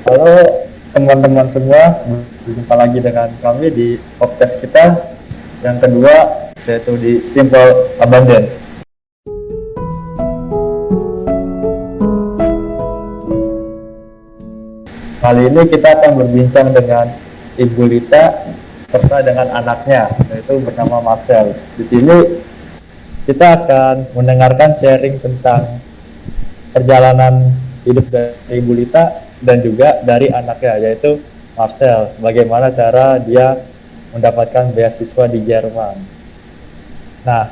Halo teman-teman semua, berjumpa lagi dengan kami di podcast kita yang kedua, yaitu di Simple Abundance. Kali ini kita akan berbincang dengan Ibu Lita serta dengan anaknya, yaitu bernama Marcel. Di sini kita akan mendengarkan sharing tentang perjalanan hidup dari Ibu Lita dan juga dari anaknya, yaitu Marcel. Bagaimana cara dia mendapatkan beasiswa di Jerman. Nah,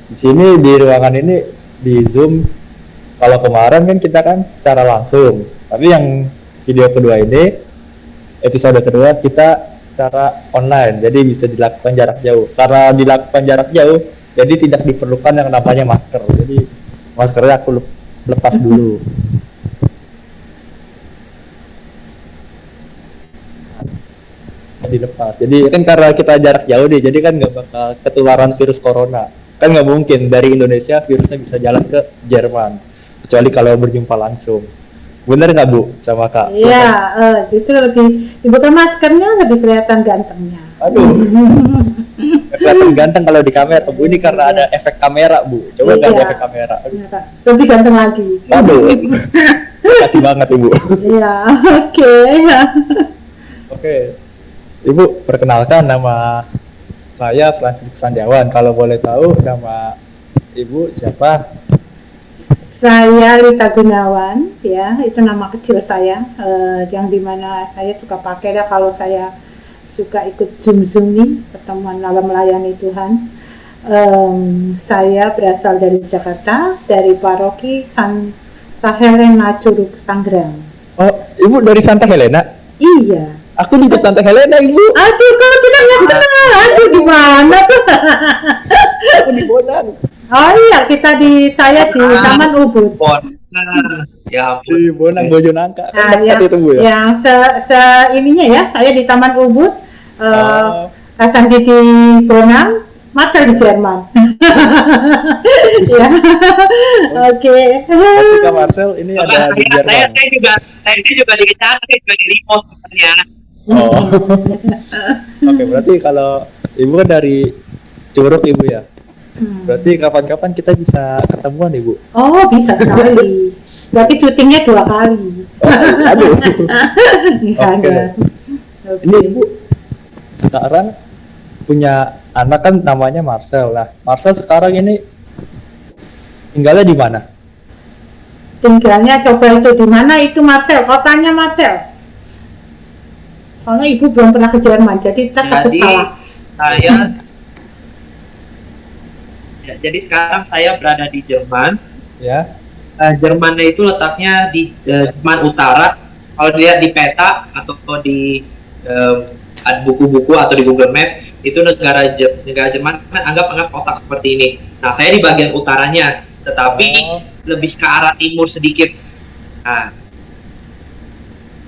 di sini di ruangan ini di Zoom. Kalau kemarin kan kita kan secara langsung, tapi yang video kedua ini, episode kedua kita secara online, jadi bisa dilakukan jarak jauh. Karena dilakukan jarak jauh, jadi tidak diperlukan yang namanya masker. Jadi maskernya aku lepas dulu. Dilepas. Jadi kan karena kita jarak jauh nih, jadi kan nggak bakal ketularan virus corona. Kan nggak mungkin dari Indonesia virusnya bisa jalan ke Jerman, kecuali kalau berjumpa langsung. Bener nggak Bu sama Kak? Iya, justru lebih dibuka maskernya lebih kelihatan gantengnya. Aduh, kelihatan ganteng kalau di kamera Bu. Ini karena ada efek kamera Bu. Coba nggak ada efek kamera. Iya, lebih ganteng lagi. Aduh, kasih banget Ibu. Iya, oke. Oke, Ibu perkenalkan, nama saya Francis Sandiawan. Kalau boleh tahu nama Ibu siapa? Saya Lita Gunawan, ya, itu nama kecil saya, yang dimana saya suka pakai dah kalau saya suka ikut Zoom nih, pertemuan malam melayani Tuhan. Saya berasal dari Jakarta, dari paroki Santa Helena Curug, Tangerang. Oh, Ibu dari Santa Helena? Iya. Aku di Santa Helena, Ibu. Aduh, kalau kita nggak kenal, aduh di mana tuh? Aku di Bonang. Oh iya, saya di Taman Ubud. Ya ampun. Di Bonang, Bojonangka. Nah, Itu Bu ya. yang ininya ya, saya di Taman Ubud, Kasanggi di Bonang, Marcel di Jerman. Ya, oke. Tapi Kak Marcel ini ada di Jerman. Saya juga dicari sebagai remote sebenarnya. Oh. Oke, berarti kalau Ibu kan dari Curug Ibu ya. Berarti kapan-kapan kita bisa ketemuan Ibu. Oh, bisa sekali. Berarti syutingnya 2 kali. Oh, aduh. Iya, Oke. ada. Ini Ibu sekarang punya anak kan namanya Marcel. Nah, Marcel sekarang ini tinggalnya di mana? Tinggalnya coba itu di mana itu Marcel? Kotanya Marcel. Soalnya ibu belum pernah ke Jerman, jadi kita takut salah. Jadi sekarang saya berada di Jerman. Ya. Jermannya itu letaknya di Jerman Utara. Kalau dilihat di peta atau di buku-buku atau di Google Map, itu negara Jerman kan anggap kotak seperti ini. Nah, saya di bagian utaranya, tetapi lebih ke arah timur sedikit. Nah,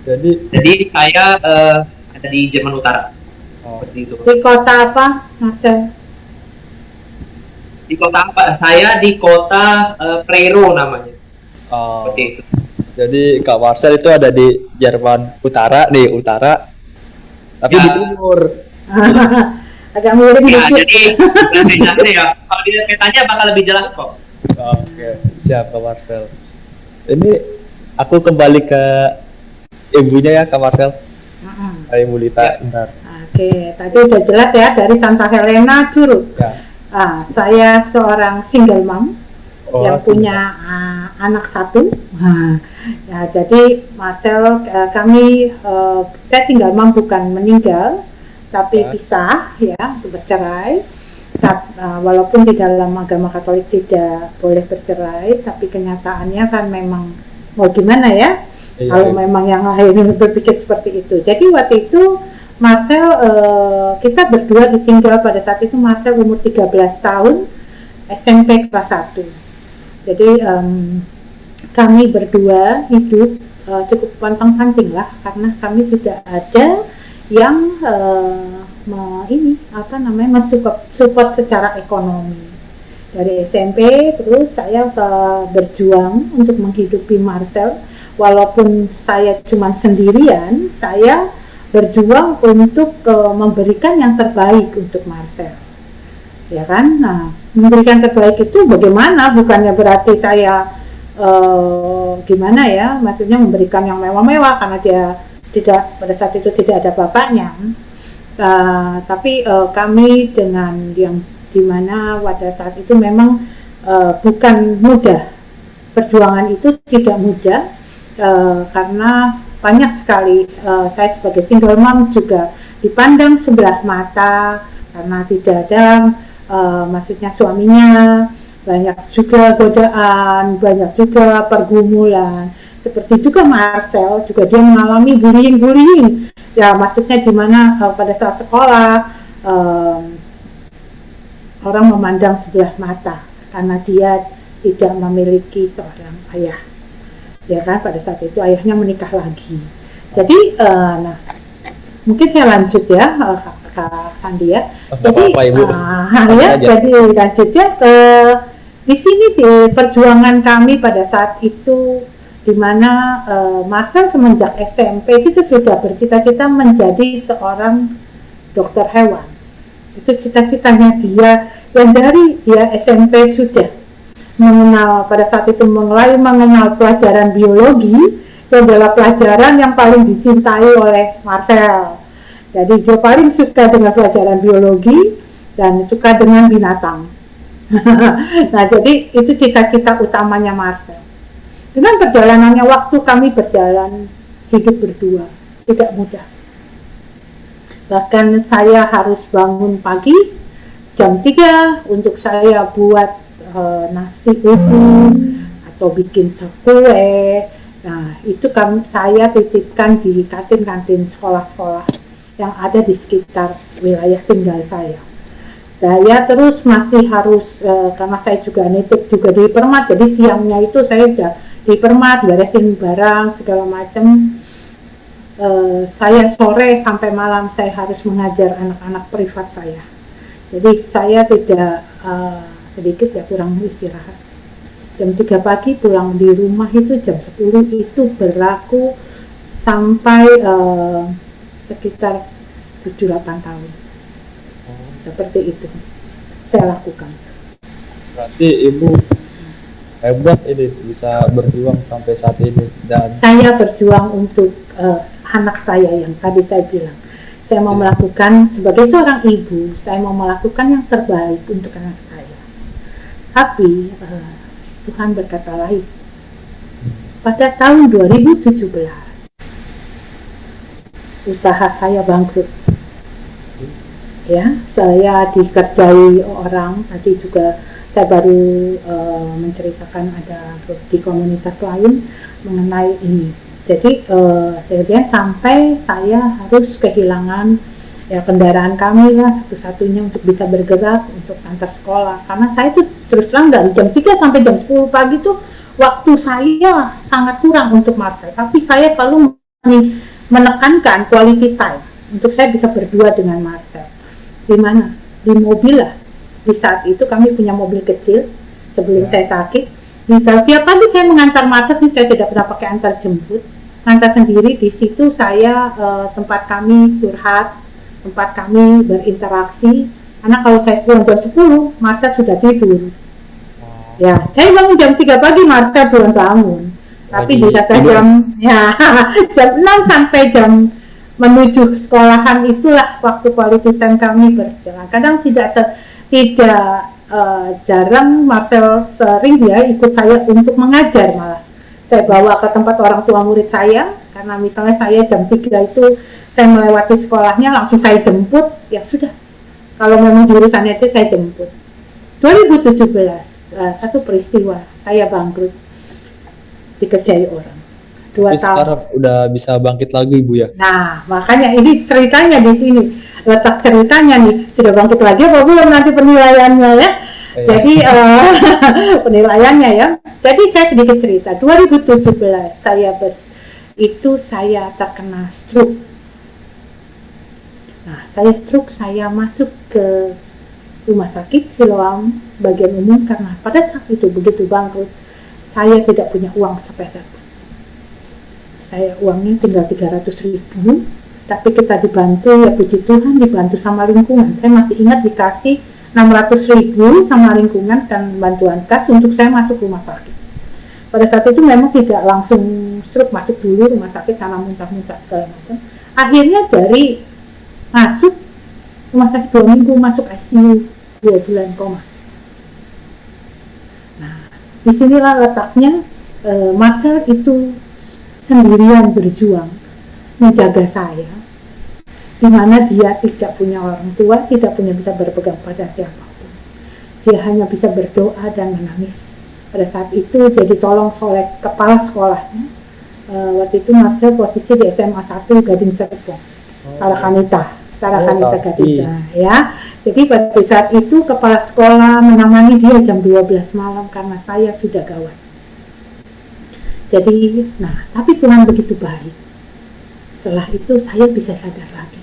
jadi saya ada di Jerman Utara. Seperti itu. Di kota apa, Marcel? Di kota apa? Saya di kota Preiro namanya. Seperti itu. Jadi Kak Marcel itu ada di Jerman Utara nih, utara. Tapi di timur. Agak mirip ya, dikit. jadi ya. Kalau dilihat petanya bakal lebih jelas kok. Oke, siap Kak Marcel. Ini aku kembali ke ibunya ya Kak Marcel. Ibu Lita, bentar. Oke, tadi udah jelas ya dari Santa Helena Curug. Ya. Saya seorang single mom yang punya anak 1. Ya, jadi Marcel, saya single mom bukan meninggal, tapi pisah ya, bercerai. Walaupun di dalam agama Katolik tidak boleh bercerai, tapi kenyataannya kan memang mau gimana ya? Kalau memang yang lain berpikir seperti itu. Jadi waktu itu Marcel, kita berdua ditinggal pada saat itu Marcel umur 13 tahun, SMP kelas 1. Jadi kami berdua hidup cukup pantang-panting lah, karena kami tidak ada yang mensupport secara ekonomi. Dari SMP terus saya berjuang untuk menghidupi Marcel walaupun saya cuma sendirian, saya berjuang untuk memberikan yang terbaik untuk Marcel, ya kan? Nah, memberikan terbaik itu bagaimana? Bukannya berarti saya gimana ya? Maksudnya memberikan yang mewah-mewah karena dia tidak, pada saat itu tidak ada bapaknya. Tapi kami dengan yang dimana pada saat itu memang bukan mudah, perjuangan itu tidak mudah karena banyak sekali saya sebagai single mom juga dipandang sebelah mata karena tidak ada maksudnya suaminya, banyak juga godaan, banyak juga pergumulan. Seperti juga Marcel juga dia mengalami bullying ya, maksudnya dimana pada saat sekolah orang memandang sebelah mata karena dia tidak memiliki seorang ayah, ya kan? Pada saat itu ayahnya menikah lagi. Jadi nah mungkin saya lanjut ya Kak Sandi ya. Jadi ya, jadi lanjut ya di sini di perjuangan kami pada saat itu, di mana Marcel semenjak SMP itu sudah bercita-cita menjadi seorang dokter hewan. Itu cita-citanya dia, yang dari dia SMP sudah mengenal, pada saat itu mulai mengenal pelajaran biologi. Itu adalah pelajaran yang paling dicintai oleh Marcel. Jadi dia paling suka dengan pelajaran biologi dan suka dengan binatang. Nah, jadi itu cita-cita utamanya Marcel. Dengan perjalanannya waktu, kami berjalan hidup berdua, tidak mudah. Bahkan saya harus bangun pagi jam 3 untuk saya buat nasi uduk atau bikin kue. Nah, itu saya titipkan di kantin-kantin sekolah-sekolah yang ada di sekitar wilayah tinggal saya. Saya terus masih harus karena saya juga nitip juga di Permat, jadi siangnya itu saya udah di Permat beresin barang segala macam. Saya sore sampai malam saya harus mengajar anak-anak privat saya. Jadi saya tidak sedikit ya kurang istirahat. Jam 3 pagi pulang di rumah itu jam 10 itu berlaku sampai sekitar 7-8 tahun. Seperti itu saya lakukan. Berarti Ibu hebat ini, bisa berjuang sampai saat ini. Dan saya berjuang untuk anak saya yang tadi saya bilang. Saya mau melakukan sebagai seorang ibu, saya mau melakukan yang terbaik untuk anak saya. Tapi Tuhan berkata lain. Pada tahun 2017 usaha saya bangkrut. Ya, saya dikerjai orang. Tadi juga saya baru menceritakan ada di komunitas lain mengenai ini. Jadi kemudian sampai saya harus kehilangan ya kendaraan kami lah satu-satunya untuk bisa bergerak untuk antar sekolah. Karena saya itu terus terang dari jam 3 sampai jam 10 pagi itu waktu saya sangat kurang untuk Marcel. Tapi saya selalu menekankan quality time untuk saya bisa berdua dengan Marcel. Di mana? Di mobil lah. Di saat itu kami punya mobil kecil sebelum saya sakit. Di tiap pagi saya mengantar Marcel, saya tidak pernah pakai antar jemput, antar sendiri. Di situ saya tempat kami curhat, tempat kami berinteraksi. Karena kalau saya pulang jam 10, Marcel sudah tidur. Ya, saya bangun jam 3 pagi, Marcel belum bangun. Tapi di kata jam 6 sampai jam menuju sekolahan itulah waktu quality time kami berjalan. Kadang tidak jarang Marcel sering dia ikut saya untuk mengajar, malah saya bawa ke tempat orang tua murid saya karena misalnya saya jam 3 itu saya melewati sekolahnya langsung saya jemput, ya sudah, kalau memang jurusannya itu saya jemput. 2017 satu peristiwa saya bangkrut dikerjai orang. 2 tapi tahun. sekarang udah bisa bangkit lagi Ibu ya? Nah, makanya ini ceritanya di sini. Letak ceritanya nih, sudah bangkit lagi apa belum nanti penilaiannya ya. Jadi penilaiannya ya. Jadi saya sedikit cerita. 2017 saya terkena stroke. Nah, saya stroke, saya masuk ke rumah sakit Siloam bagian umum karena pada saat itu begitu bangkrut, saya tidak punya uang sepeser. saya uangnya tinggal 300.000, tapi kita dibantu, ya puji Tuhan, dibantu sama lingkungan. Saya masih ingat dikasih 600.000 sama lingkungan dan bantuan kas untuk saya masuk rumah sakit. Pada saat itu memang tidak langsung stroke, masuk dulu rumah sakit karena muntah-muntah segala macam. Akhirnya dari masuk rumah sakit 2 minggu, masuk ICU 2 bulan koma. Nah, disinilah letaknya Marcel itu sendirian berjuang menjaga saya, di mana dia tidak punya orang tua, tidak punya bisa berpegang pada siapapun. Dia hanya bisa berdoa dan menangis. Pada saat itu dia ditolong oleh kepala sekolahnya. Waktu itu Marcel posisi di SMA 1 Gading Serpong, Tarakanita Gading, ya. Jadi pada saat itu kepala sekolah menemani dia jam 12 malam karena saya sudah gawat. Jadi, tapi Tuhan begitu baik. Setelah itu saya bisa sadar lagi.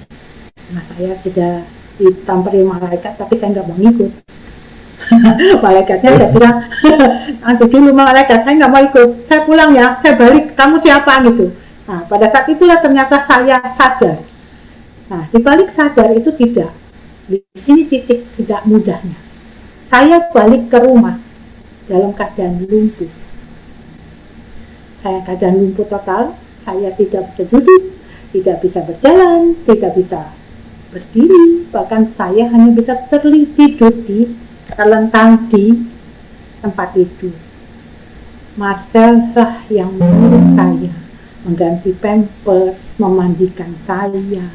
Karena saya sudah ditampari malaikat, tapi saya nggak mau ikut. Malaikatnya saya bilang, nanti dulu malaikat, saya nggak mau ikut. Saya pulang ya, saya balik, kamu siapa gitu. Nah, pada saat itulah ternyata saya sadar. Nah, di balik sadar itu tidak. Di sini titik tidak mudahnya. Saya balik ke rumah dalam keadaan lumpuh. Saya keadaan lumpuh total, saya tidak bisa duduk, tidak bisa berjalan, tidak bisa berdiri, bahkan saya hanya bisa tidur terlentang di tempat tidur. Marcel lah yang mengurus saya, mengganti pampers, memandikan saya,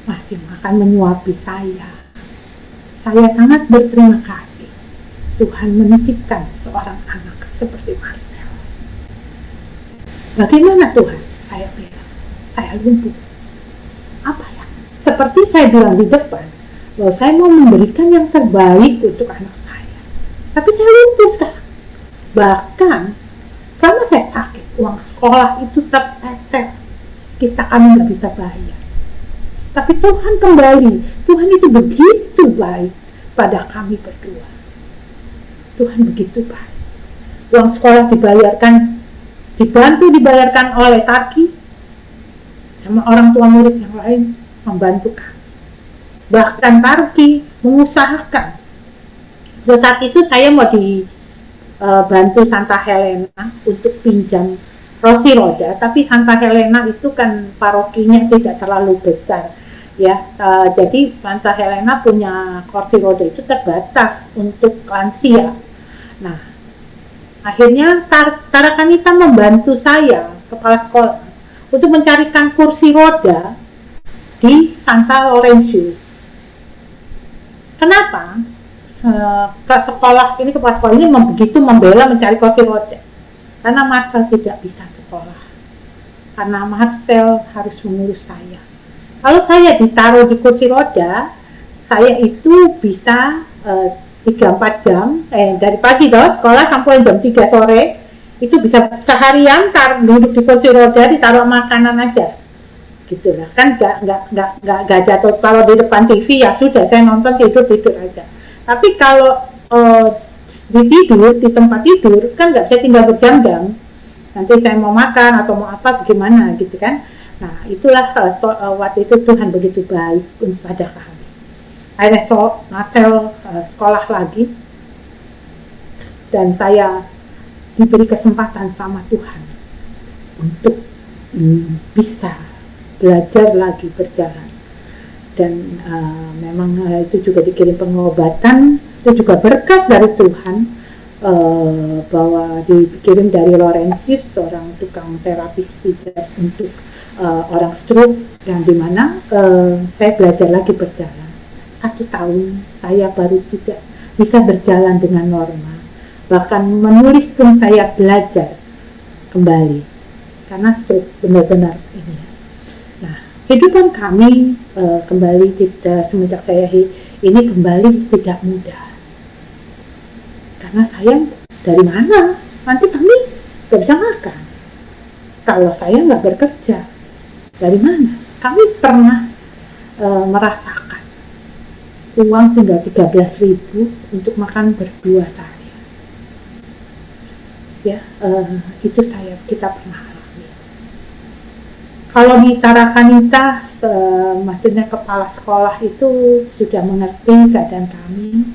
masih makan, menyuapi saya. Saya sangat berterima kasih. Tuhan menitipkan seorang anak seperti Marcel. Bagaimana Tuhan? Saya bilang, saya lumpuh. Apa ya? Seperti saya bilang di depan, bahwa saya mau memberikan yang terbaik untuk anak saya. Tapi saya lumpuh sekarang. Bahkan, selama saya sakit, uang sekolah itu tercecer. Kami nggak bisa bayar. Tapi Tuhan kembali. Tuhan itu begitu baik pada kami berdua. Tuhan begitu baik. Uang sekolah dibantu dibayarkan oleh Tarki sama orang tua murid yang lain membantu kami. Bahkan Tarki mengusahakan. Pada saat itu saya mau dibantu Santa Helena untuk pinjam kursi roda, tapi Santa Helena itu kan parokinya tidak terlalu besar, ya. Jadi Santa Helena punya kursi roda itu terbatas untuk lansia. Nah, akhirnya Tarakanita membantu saya, kepala sekolah, untuk mencarikan kursi roda di Santa Laurentius. Kenapa? Kepala sekolah ini begitu membela mencari kursi roda. Karena Marcel tidak bisa sekolah. Karena Marcel harus mengurus saya. Kalau saya ditaruh di kursi roda, saya itu bisa 3-4 jam, dari pagi sekolah sampai jam 3 sore, itu bisa seharian duduk di kursi roda, ditaruh makanan aja. Gitu lah, kan nggak jatuh. Kalau di depan TV ya sudah, saya nonton tidur aja. Tapi kalau di tempat tidur kan nggak bisa tinggal berjam-jam. Nanti saya mau makan atau mau apa bagaimana gitu kan. Nah itulah waktu itu Tuhan begitu baik pada kami. Akhirnya Marcel sekolah lagi dan saya diberi kesempatan sama Tuhan untuk bisa belajar lagi berjalan. Dan memang itu juga dikirim pengobatan, itu juga berkat dari Tuhan, bahwa dikirim dari Laurentius, seorang tukang terapis pijat untuk orang stroke, yang dimana saya belajar lagi berjalan. 1 tahun saya baru tidak bisa berjalan dengan normal, bahkan menulis pun saya belajar kembali karena stroke benar-benar ini. Nah, kehidupan kami kembali semenjak saya ini kembali tidak mudah. Karena saya dari mana? Nanti kami nggak bisa makan. Kalau saya nggak bekerja, dari mana? Kami pernah merasakan uang tinggal 13.000 untuk makan berdua sehari. Ya, itu kita pernah alami. Kalau di Tarakanita, maksudnya kepala sekolah itu sudah mengerti keadaan kami,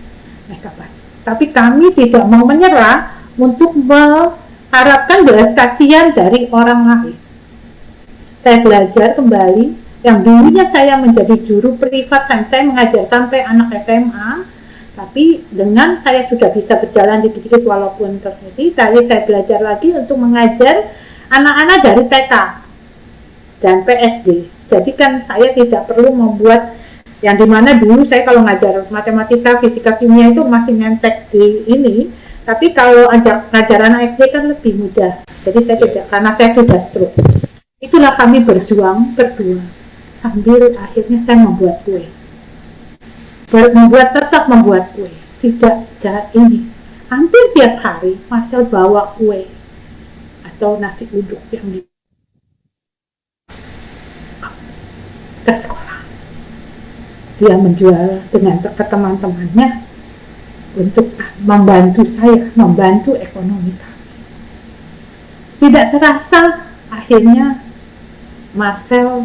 mereka bantu. Tapi kami tidak mau menyerah untuk mengharapkan belas kasihan dari orang lain. Saya belajar kembali, yang dulunya saya menjadi juru privat dan saya mengajar sampai anak SMA, tapi dengan saya sudah bisa berjalan dikit-dikit walaupun terhenti, tapi saya belajar lagi untuk mengajar anak-anak dari TK dan PSD. Jadi kan saya tidak perlu membuat yang dimana dulu saya kalau ngajar matematika, fisika, kimia itu masih nyentek di ini, tapi kalau ngajar anak SD kan lebih mudah. Jadi saya tidak, karena saya sudah stroke. Itulah kami berjuang berdua sambil akhirnya saya membuat kue. Tetap membuat kue. Tidak jahat ini. Hampir tiap hari Marcel bawa kue atau nasi uduk yang ke sekolah. Dia menjual dengan ke teman-temannya untuk membantu saya, membantu ekonomi kami. Tidak terasa akhirnya Marcel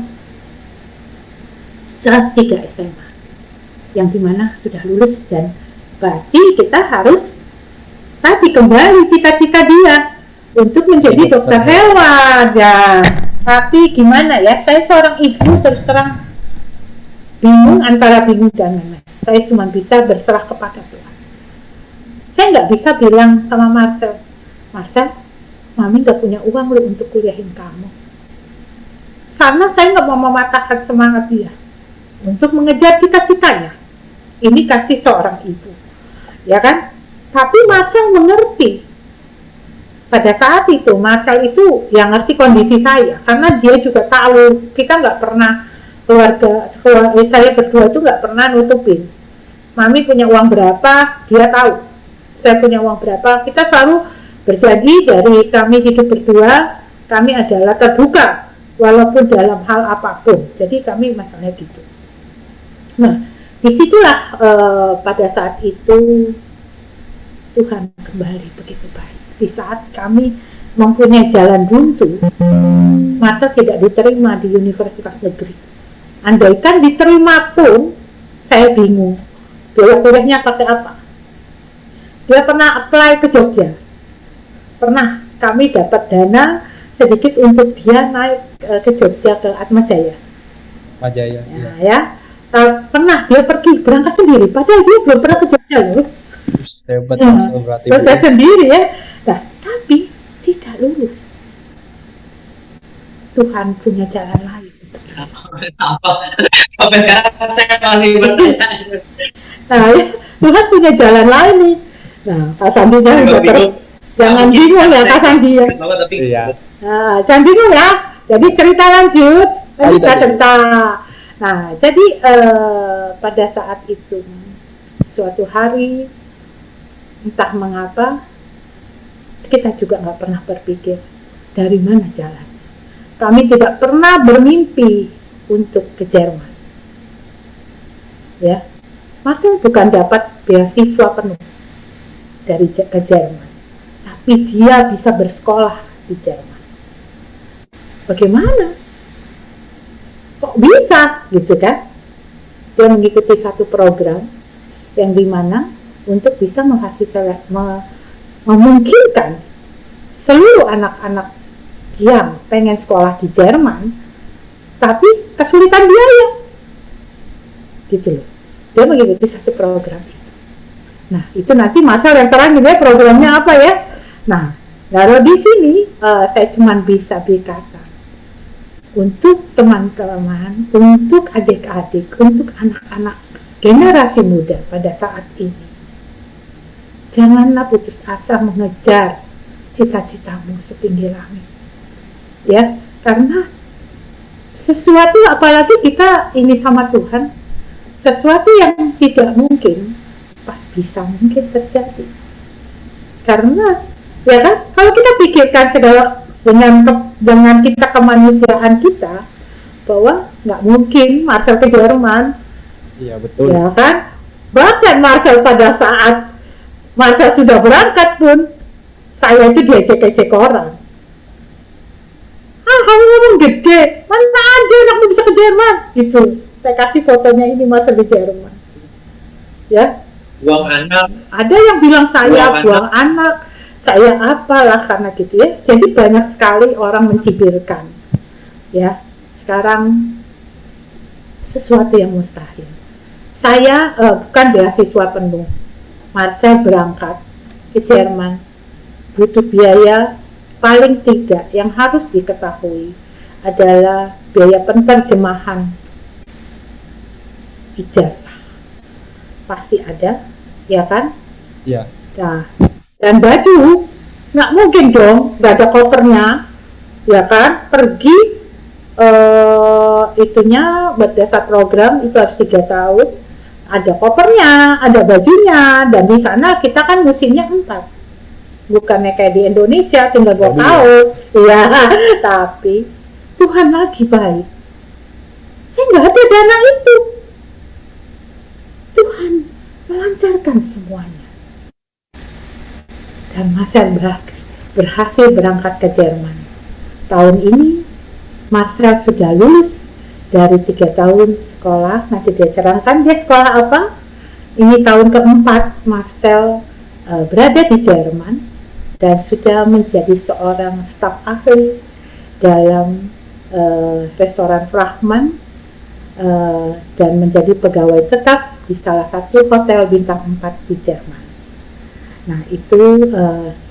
kelas 3 SMA yang dimana sudah lulus, dan berarti kita harus tadi kembali cita-cita dia untuk menjadi dokter hewan ya. Tapi gimana ya, saya seorang ibu terus terang bingung antara bingung dan lemes. Saya cuma bisa berserah kepada Tuhan. Saya nggak bisa bilang sama Marcel, mami nggak punya uang loh untuk kuliahin kamu. Karena saya nggak mau mematahkan semangat dia untuk mengejar cita-citanya. Ini kasih seorang ibu, ya kan? Tapi Marcel mengerti. Pada saat itu Marcel itu yang ngerti kondisi saya, karena dia juga tahu kita nggak pernah saya berdua itu nggak pernah nutupin. Mami punya uang berapa, dia tahu. Saya punya uang berapa, kita selalu berjanji dari kami hidup berdua, kami adalah terbuka walaupun dalam hal apapun. Jadi kami masalahnya gitu. Nah, disitulah pada saat itu Tuhan kembali begitu baik. Di saat kami mempunyai jalan buntu, Marcel tidak diterima di universitas negeri. Andaikan diterima pun, saya bingung. Biaya kuliahnya pakai apa? Dia pernah apply ke Jogja. Pernah kami dapat dana sedikit untuk dia naik ke Jogja, ke Atmajaya. Majaya. Ya. Pernah dia pergi berangkat sendiri, padahal dia belum pernah ke Jogja loh. Hebat berarti. Berangkat sendiri ya. Nah, tapi tidak lulus. Tuhan punya jalan lain. Sampai sekarang saya masih bertanya. Nah, ya, Tuhan punya jalan lain nih. Nah, Kak Sandi jangan bingung ya Kak Sandi ya. Iya. Nah, jangan bingung ya. Jadi cerita lanjut. Kita cerita. Nah, jadi pada saat itu suatu hari entah mengapa kita juga nggak pernah berpikir dari mana jalan. Kami tidak pernah bermimpi untuk ke Jerman. Ya, Marcel bukan dapat beasiswa penuh dari ke Jerman, tapi dia bisa bersekolah di Jerman. Bagaimana? Kok bisa gitu kan? Dia mengikuti satu program yang dimana untuk bisa memungkinkan seluruh anak-anak yang pengen sekolah di Jerman tapi kesulitan biaya gitu loh, dia mengikuti satu program itu. Nah, itu nanti Marcel yang terang juga programnya apa ya. Nah, kalau di sini saya cuma bisa berkata untuk teman-teman, untuk adik-adik, untuk anak-anak generasi muda pada saat ini, janganlah putus asa mengejar cita-citamu setinggi langit. Ya, karena sesuatu, apalagi kita ini sama Tuhan, sesuatu yang tidak mungkin bisa mungkin terjadi. Karena ya kan, kalau kita pikirkan segala dengan kita kemanusiaan kita, bahwa nggak mungkin Marcel ke Jerman. Iya betul. Ya kan, bahkan Marcel pada saat Marcel sudah berangkat pun, saya itu diejek-ejek orang. Ah, kamu ngomong gede, mana ada anakmu bisa ke Jerman? Gitu. Saya kasih fotonya ini Marcel di Jerman. Ya, Buang anak. ada yang bilang saya Buang buang anak, saya apalah karena gitu ya. Jadi banyak sekali orang mencibirkan. Ya, sekarang sesuatu yang mustahil. Saya bukan beasiswa penuh. Marcel berangkat ke Jerman butuh biaya paling 3 yang harus diketahui adalah biaya penerjemahan ijazah. Pasti ada, ya kan? Ya. Nah, dan baju nggak mungkin dong, nggak ada kopernya, ya kan? Pergi itunya berdasar program itu harus 3 tahun, ada kopernya, ada bajunya, dan di sana kita kan musimnya 4, bukannya kayak di Indonesia tinggal 2 tahun, iya. Tapi Tuhan lagi baik, saya nggak ada dana itu, Tuhan melancarkan semuanya, dan Marcel berhasil berangkat ke Jerman. Tahun ini Marcel sudah lulus dari 3 tahun sekolah. Nanti dia ceritakan dia sekolah apa. Ini tahun keempat Marcel berada di Jerman dan sudah menjadi seorang staf ahli dalam restoran Frahman dan menjadi pegawai tetap di salah satu hotel bintang 4 di Jerman. Nah, itu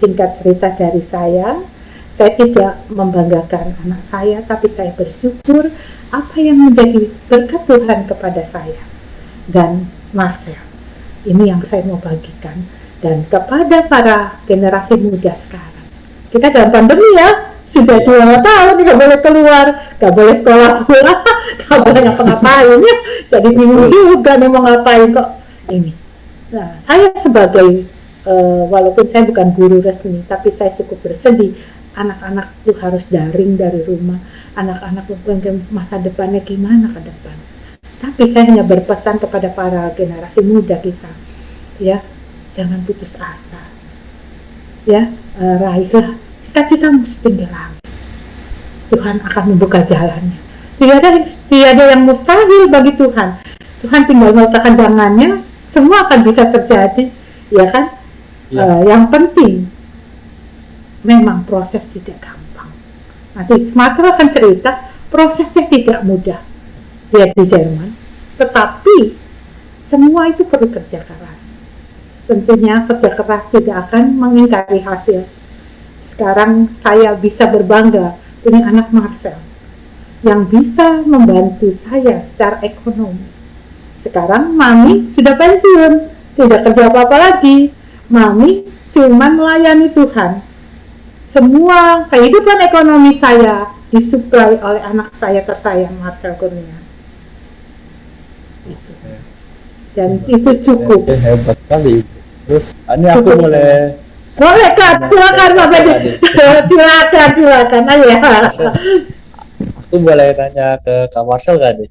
singkat cerita dari saya. Saya tidak membanggakan anak saya, tapi saya bersyukur apa yang menjadi berkat Tuhan kepada saya dan Marcel. Ini yang saya mau bagikan, dan kepada para generasi muda sekarang. Kita dalam pandemi ya, sudah 2 tahun nggak boleh keluar, nggak boleh sekolah pula, nggak boleh ngapa-ngapain ya. Jadi bingung juga nih mau ngapain kok ini. Nah, saya sebagai walaupun saya bukan guru resmi, tapi saya cukup bersedih. Anak-anak itu harus daring dari rumah. Anak-anak masa depannya gimana ke depan. Tapi saya hanya berpesan kepada para generasi muda kita, ya, jangan putus asa, ya, raihlah cita-citamu setinggi langit. Tuhan akan membuka jalannya. Tidak ada yang mustahil bagi Tuhan. Tuhan tinggal meletakkan tangannya, semua akan bisa terjadi, ya kan? Ya. Yang penting memang proses tidak gampang. Nanti Marcel akan cerita prosesnya tidak mudah dia di Jerman, tetapi semua itu perlu kerja keras. Tentunya kerja keras tidak akan mengingkari hasil. Sekarang saya bisa berbangga punya anak Marcel yang bisa membantu saya secara ekonomi. Sekarang Mami sudah pensiun, tidak kerja apa-apa lagi. Mami cuma melayani Tuhan. Semua kehidupan ekonomi saya disuplai oleh anak saya tersayang Marcel Kurnia. Itu. Dan itu cukup. Hebat kali. Terus ini aku boleh Kak, silakan Bapak. silakan ayo ya. aku boleh nanya ke Kak Marcel gak nih?